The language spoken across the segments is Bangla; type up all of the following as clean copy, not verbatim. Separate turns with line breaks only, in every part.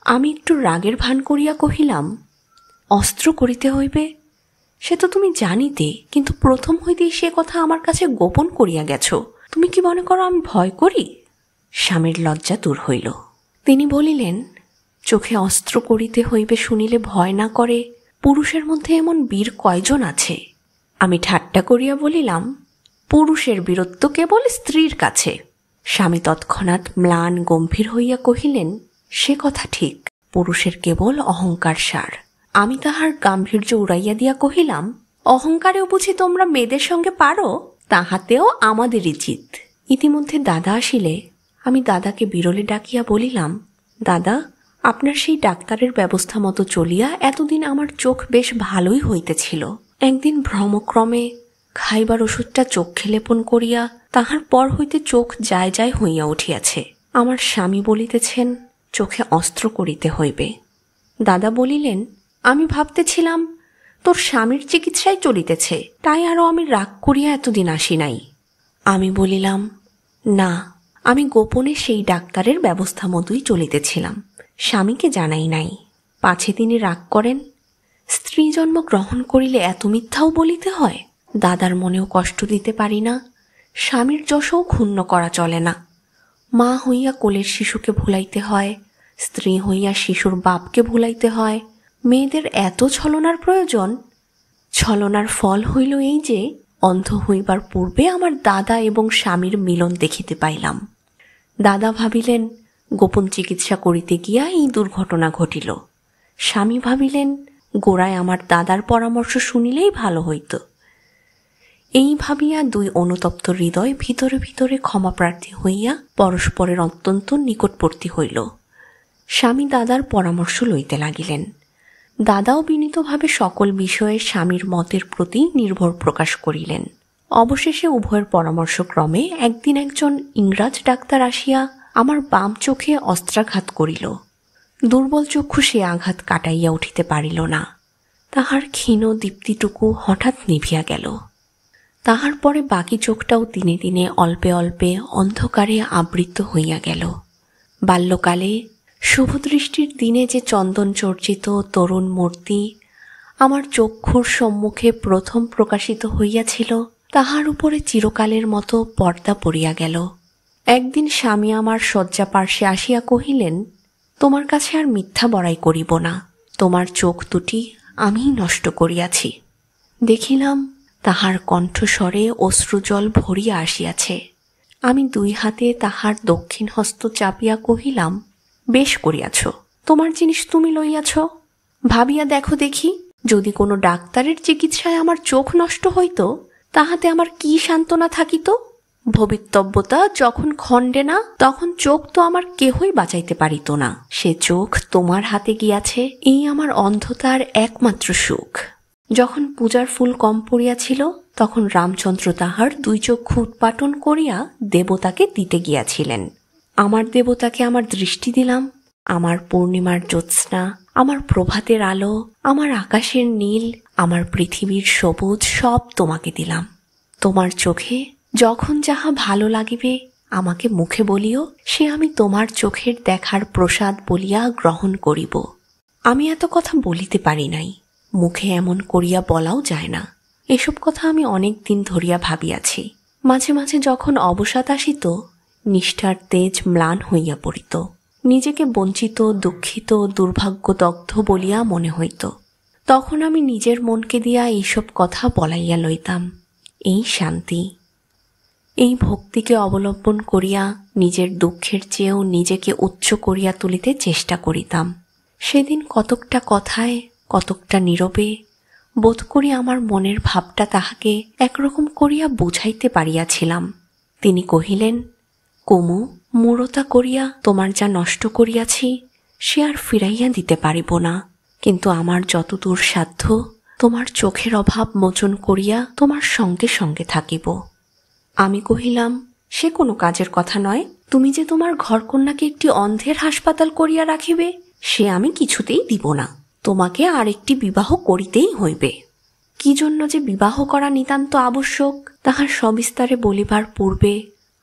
আমি একটু রাগের ভান করিয়া কহিলাম, অস্ত্র করিতে হইবে সে তো তুমি জানিতে, কিন্তু প্রথম হইতেই সে কথা আমার কাছে গোপন করিয়া গেছ। তুমি কি মনে করো আমি ভয় করি? স্বামীর লজ্জা দূর হইল। তিনি বলিলেন, চোখে অস্ত্র করিতে হইবে শুনিলে ভয় না করে পুরুষের মধ্যে এমন বীর কয়জন আছে? আমি ঠাট্টা করিয়া বলিলাম, পুরুষের বীরত্ব কেবল স্ত্রীর কাছে। স্বামী তৎক্ষণাৎ ম্লান গম্ভীর হইয়া কহিলেন, সে কথা ঠিক, পুরুষের কেবল অহংকার সার। আমি তাহার গাম্ভীর্য উড়াইয়া দিয়া কহিলাম, অহংকারেও বুঝি তোমরা মেয়েদের সঙ্গে পারো? তাহাতেও আমাদেরই জিত। ইতিমধ্যে দাদা আসিলে আমি দাদাকে বিরলে ডাকিয়া বলিলাম, দাদা, আপনার সেই ডাক্তারের ব্যবস্থা মতো চলিয়া এতদিন আমার চোখ বেশ ভালোই হইতেছিল। একদিন ভ্রমক্রমে খাইবার ওষুধটা চক্ষে লেপন করিয়া তাহার পর হইতে চোখ যায় যায় হইয়া উঠিয়াছে। আমার স্বামী বলিতেছেন, চোখে অস্ত্র করিতে হইবে। দাদা বলিলেন, আমি ভাবতেছিলাম তোর স্বামীর চিকিৎসায় চলিতেছে, তাই আরও আমি রাগ করিয়া এতদিন আসি নাই। আমি বলিলাম, না, আমি গোপনে সেই ডাক্তারের ব্যবস্থা মতোই চলিতেছিলাম, স্বামীকে জানাই নাই। পাছে তিনি রাগ করেন। স্ত্রী জন্ম গ্রহণ করিলে এত মিথ্যাও বলিতে হয়? দাদার মনেও কষ্ট দিতে পারি না, স্বামীর যশও ক্ষুণ্ণ করা চলে না। মা হইয়া কোলের শিশুকে ভুলাইতে হয়, স্ত্রী হইয়া শিশুর বাপকে ভুলাইতে হয়। মেয়েদের এত ছলনার প্রয়োজন? ছলনার ফল হইল এই যে, অন্ধ হইবার পূর্বে আমার দাদা এবং স্বামীর মিলন দেখিতে পাইলাম। দাদা ভাবিলেন গোপন চিকিৎসা করিতে গিয়া এই দুর্ঘটনা ঘটিল। স্বামী ভাবিলেন গোড়ায় আমার দাদার পরামর্শ শুনিলেই ভালো হইত। এই ভাবিয়া দুই অনুতপ্ত হৃদয় ভিতরে ভিতরে ক্ষমাপ্রার্থী হইয়া পরস্পরের অত্যন্ত নিকটবর্তী হইল। স্বামী দাদার পরামর্শ লইতে লাগিলেন। দাদাও বিনীতভাবে সকল বিষয়ে স্বামীর মতের প্রতি নির্ভর প্রকাশ করিলেন। অবশেষে উভয়ের পরামর্শক্রমে একদিন একজন ইংরাজ ডাক্তার আসিয়া আমার বাম চোখে অস্ত্রাঘাত করিল। দুর্বল চক্ষু সে আঘাত কাটাইয়া উঠিতে পারিল না। তাহার ক্ষীণ দীপ্তিটুকু হঠাৎ নিভিয়া গেল। তাহার পরে বাকি চোখটাও দিনে দিনে অল্পে অল্পে অন্ধকারে আবৃত হইয়া গেল। বাল্যকালে শুভদৃষ্টির দিনে যে চন্দন চর্চিত তরুণ মূর্তি আমার চক্ষুর সম্মুখে প্রথম প্রকাশিত হইয়াছিল, তাহার উপরে চিরকালের মতো পর্দা পড়িয়া গেল। একদিন স্বামী আমার শয্যা পার্শ্বে আসিয়া কহিলেন, তোমার কাছে আর মিথ্যা বড়াই করিব না, তোমার চোখ দুটি আমিই নষ্ট করিয়াছি। দেখিলাম তাহার কণ্ঠস্বরে অশ্রুজল ভরিয়া আসিয়াছে। আমি দুই হাতে তাহার দক্ষিণ হস্ত চাপিয়া কহিলাম, বেশ করিয়াছ, তোমার জিনিস তুমি লইয়াছ। ভাবিয়া দেখো দেখি, যদি কোনো ডাক্তারের চিকিৎসায় আমার চোখ নষ্ট হইত, তাহাতে আমার কি সান্ত্বনা থাকিত? ভবিতব্যতা যখন খণ্ডে না, তখন চোখ তো আমার কেহই বাঁচাইতে পারিত না। সে চোখ তোমার হাতে গিয়াছে, এই আমার অন্ধতার একমাত্র সুখ। যখন পূজার ফুল কম পড়িয়াছিল, তখন রামচন্দ্র তাহার দুই চক্ষু উৎপাটন করিয়া দেবতাকে দিতে গিয়াছিলেন। আমার দেবতাকে আমার দৃষ্টি দিলাম, আমার পূর্ণিমার জ্যোৎস্না, আমার প্রভাতের আলো, আমার আকাশের নীল, আমার পৃথিবীর সবুজ সব তোমাকে দিলাম। তোমার চোখে যখন যাহা ভালো লাগিবে আমাকে মুখে বলিও, সে আমি তোমার চোখের দেখার প্রসাদ বলিয়া গ্রহণ করিব। আমি এত কথা বলিতে পারি নাই, মুখে এমন করিয়া বলাও যায় না। এসব কথা আমি অনেক দিন ধরিয়া ভাবিয়াছি। মাঝে মাঝে যখন অবসাদ আসিত, নিষ্ঠার তেজ ম্লান হইয়া পড়িত। নিজেকে বঞ্চিত, দুঃখিত, দুর্ভাগ্যদগ্ধ বলিয়া মনে হইত। তখন আমি নিজের মনকে দিয়া এইসব কথা বলাইয়া লইতাম। এই শান্তি, এই ভক্তিকে অবলম্বন করিয়া নিজের দুঃখের চেয়েও নিজেকে উচ্চ করিয়া তুলিতে চেষ্টা করিতাম। সেদিন কতকটা কথায়, কতকটা নীরবে বোধ করি আমার মনের ভাবটা তাহাকে একরকম করিয়া বুঝাইতে পারিয়াছিলাম। তিনি কহিলেন, কুমু, মূঢ়তা করিয়া তোমার যা নষ্ট করিয়াছি সে আর ফিরাইয়া দিতে পারিব না, কিন্তু আমার যতদূর সাধ্য তোমার চোখের অভাব মোচন করিয়া তোমার সঙ্গে সঙ্গে থাকিব। আমি কহিলাম, সে কোনো কাজের কথা নয়। তুমি যে তোমার ঘরকন্যাকে একটি অন্ধের হাসপাতাল করিয়া রাখিবে, সে আমি কিছুতেই দিব না। তোমাকে আরেকটি বিবাহ করিতেই হইবে। কি জন্য যে বিবাহ করা নিতান্ত আবশ্যক, তাহার সবিস্তারে বলিবার পূর্বে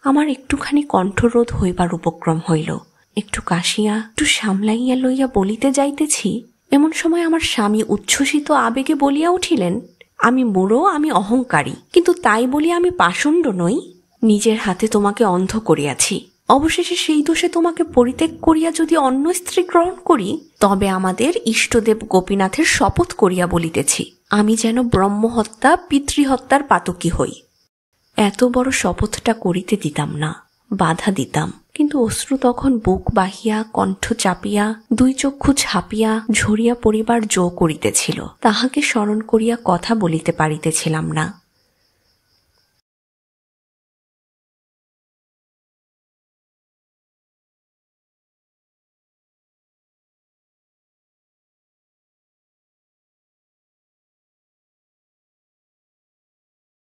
আমার একটুখানি কণ্ঠরোধ হইবার উপক্রম হইল। একটু কাশিয়া একটু সামলাইয়া লইয়া বলিতে যাইতেছি, এমন সময় আমার স্বামী উচ্ছ্বসিত আবেগে বলিয়া উঠিলেন, আমি মূঢ়, আমি অহংকারী, কিন্তু তাই বলি আমি পাষণ্ড নই। নিজের হাতে তোমাকে অন্ধ করিয়াছি, অবশেষে সেই দোষে তোমাকে পরিত্যাগ করিয়া যদি অন্য স্ত্রী গ্রহণ করি, তবে আমাদের ইষ্টদেব গোপীনাথের শপথ করিয়া বলিতেছি, আমি যেন ব্রহ্মহত্যা পিতৃহত্যার পাতকী হই। এত বড় শপথটা করিতে দিতাম না, বাধা দিতাম, কিন্তু অশ্রু তখন বুক বাহিয়া, কণ্ঠ চাপিয়া, দুই চক্ষু ছাপিয়া ঝরিয়া পড়িবার জো করিতেছিল। তাহাকে স্মরণ করিয়া কথা বলিতে পারিতেছিলাম না।